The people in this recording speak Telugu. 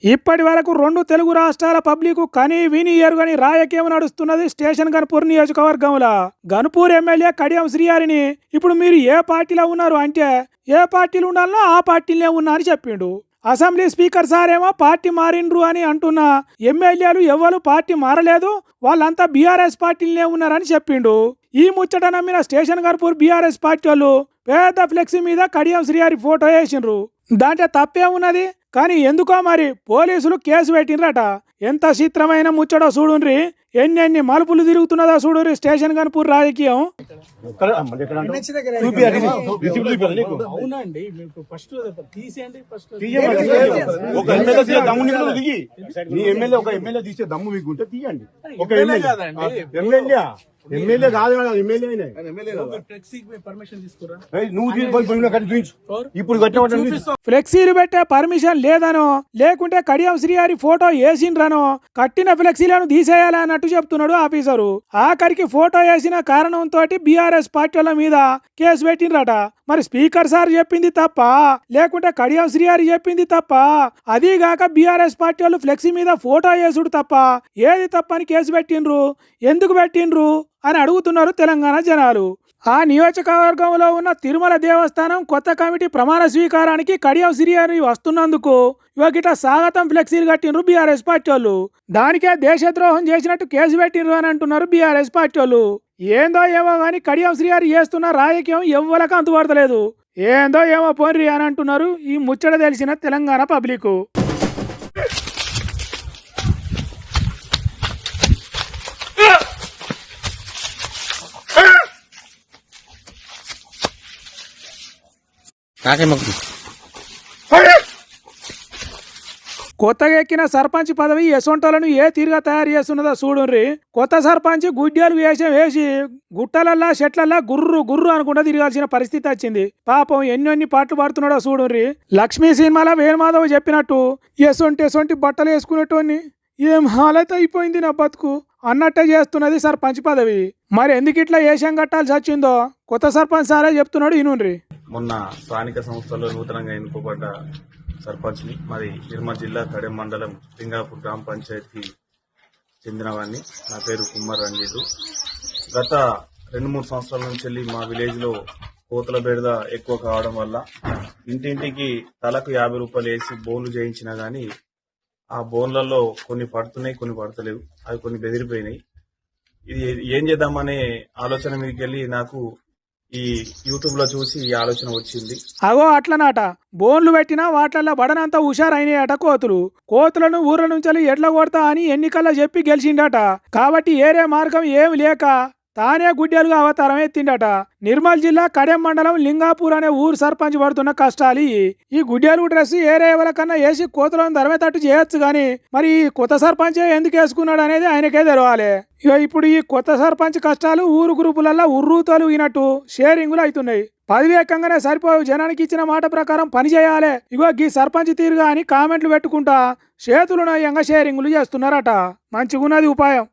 ఇప్పటి వరకు రెండు తెలుగు రాష్ట్రాల పబ్లిక్ కని విని ఎరుగని రాజకీయం నడుస్తున్నది స్టేషన్ గన్పూర్ నియోజకవర్గంలో. గన్పూర్ ఎమ్మెల్యే కడియం శ్రీహరిని ఇప్పుడు మీరు ఏ పార్టీలో ఉన్నారు అంటే ఏ పార్టీలు ఉండాలనో ఆ పార్టీలనే ఉన్నా అని చెప్పిండు. అసెంబ్లీ స్పీకర్ సారేమో పార్టీ మారిండ్రు అని అంటున్న ఎమ్మెల్యేలు ఎవరు పార్టీ మారలేదు, వాళ్ళంతా బీఆర్ఎస్ పార్టీలనే ఉన్నారని చెప్పిండు. ఈ ముచ్చట నమ్మిన స్టేషన్ గన్పూర్ బీఆర్ఎస్ పార్టీ వాళ్ళు పెద్ద ఫ్లెక్సీ మీద కడియం శ్రీహరి ఫోటో వేసిండ్రు. దాంట్లో తప్పే ఉన్నది, కానీ ఎందుకో మరి పోలీసులు కేసు పెట్టినరట. ఎంత చిత్రమైన ముచ్చటో చూడుండ్రి, ఎన్ని మలుపులు తిరుగుతున్నదో చూడుర్రి స్టేషన్ గన్పూర్ రాజకీయం. ఎమ్మెల్యే కాదు, ఫ్లెక్సీలు పెట్టే పర్మిషన్ లేదనో లేకుంటే కడియం శ్రీహరి ఫోటో వేసిండ్రనో కట్టిన ఫ్లెక్సీలను తీసేయాలన్నట్టు చెప్తున్నాడు ఆఫీసరు. ఆఖరికి ఫోటో వేసిన కారణంతో బీఆర్ఎస్ పార్టీల మీద కేసు పెట్టిండ్రట. మరి స్పీకర్ సార్ చెప్పింది తప్ప లేకుంటే కడియం శ్రీహరి చెప్పింది తప్ప, అదీగాక బీఆర్ఎస్ పార్టీ వాళ్ళు ఫ్లెక్సీ మీద ఫోటో వేసుడు తప్ప ఏది తప్పని కేసు పెట్టిండ్రు, ఎందుకు పెట్టిండ్రు అని అడుగుతున్నారు తెలంగాణ జనాలు. ఆ నియోజకవర్గంలో ఉన్న తిరుమల దేవస్థానం కొత్త కమిటీ ప్రమాణ స్వీకారానికి కడియం శ్రీహరి వస్తున్నందుకు ఇవాగిట స్వాగతం ఫ్లెక్సీలు కట్టిండ్రు బీఆర్ఎస్ పార్టీ వాళ్ళు. దానికే దేశద్రోహం చేసినట్టు కేసు పెట్టిండ్రు అని అంటున్నారు బీఆర్ఎస్ పార్టీ వాళ్ళు. ఏందో ఏమో కానీ కడియం శ్రీహరి చేస్తున్న రాజకీయం ఎవ్వలకు అంతుపడతలేదు. ఏందో ఏమో పోన్రి అని అంటున్నారు ఈ ముచ్చట తెలిసిన తెలంగాణ పబ్లిక్. కొత్తగా ఎక్కిన సర్పంచ్ పదవి ఎసొంటలను ఏ తీరుగా తయారు చేస్తున్నదో చూడుండ్రి. కొత్త సర్పంచ్ గుడ్డేలు వేషం వేసి గుట్టలల్లా చెట్లల్లా గుర్రు గుర్రు అనుకుంటా తిరగాల్సిన పరిస్థితి వచ్చింది. పాపం ఎన్ని పాటలు పాడుతున్నాడో చూడుండ్రి. లక్ష్మీ సినిమాలో వేణుమాధవ్ చెప్పినట్టు ఎసొంటి బట్టలు వేసుకునేటోని ఏం హాలైతే అయిపోయింది నా బతుకు అన్నట్టే చేస్తున్నది సర్పంచ్ పదవి. మరి ఎందుకు ఇట్లా వేషం కట్టాల్సి వచ్చిందో కొత్త సర్పంచ్ సారే చెప్తున్నాడు ఈనుండ్రి. మొన్న స్థానిక సంస్థల్లో నూతనంగా ఎన్నుకోబడ్డ సర్పంచ్ ని మరి నిర్మల్ జిల్లా కడెం మండలం లింగాపూర్ గ్రామ పంచాయతీకి చెందినవాడిని. నా పేరు కుమ్మర్ రంజిత్. గత 2-3 సంవత్సరాల నుంచి వెళ్ళి మా విలేజ్ లో కోతుల బెడద ఎక్కువ కావడం వల్ల ఇంటింటికి తలకు 50 రూపాయలు వేసి బోన్లు చేయించినా గానీ ఆ బోన్లలో కొన్ని పడుతున్నాయి, కొన్ని పడతలేవు. అవి కొన్ని బెదిరిపోయినాయి. ఇది ఏం చేద్దామనే ఆలోచన మీదకి వెళ్ళి నాకు ఈ యూట్యూబ్ లో చూసి ఈ ఆలోచన వచ్చింది. అగో అట్లనాట బోన్లు పెట్టినా వాట్లల్లో బడనంతా హుషారైనాయట కోతులను ఊర్ల నుంచి ఎట్లా కొడతా అని ఎన్నికల్లో చెప్పి గెలిచిండట. కాబట్టి ఏరే మార్గం ఏమి లేక తానే గుడ్డెలుగా అవతారం ఎత్తిండట. నిర్మల్ జిల్లా కడెం మండలం లింగాపూర్ అనే ఊరు సర్పంచ్ పడుతున్న కష్టాలు ఈ గుడ్డెలు డ్రెస్ ఏరే ఎవరికన్నా వేసి కోతులను తరమేటట్టు చేయొచ్చు గాని మరి ఈ కొత్త సర్పంచ్ ఎందుకు వేసుకున్నాడు అనేది ఆయనకే తెలవాలి. ఇక ఇప్పుడు ఈ కొత్త సర్పంచ్ కష్టాలు ఊరు గ్రూపులలో ఉర్రూతలు ఈనట్టు షేరింగులు అవుతున్నాయి. పదవి ఎక్కంగానే సరిపోవు, జనానికి ఇచ్చిన మాట ప్రకారం పని చేయాలి. ఇగో గీ సర్పంచ్ తీరుగా అని కామెంట్లు పెట్టుకుంటా చేతులు నయంగా షేరింగులు చేస్తున్నారట. మంచిగున్నది ఉపాయం.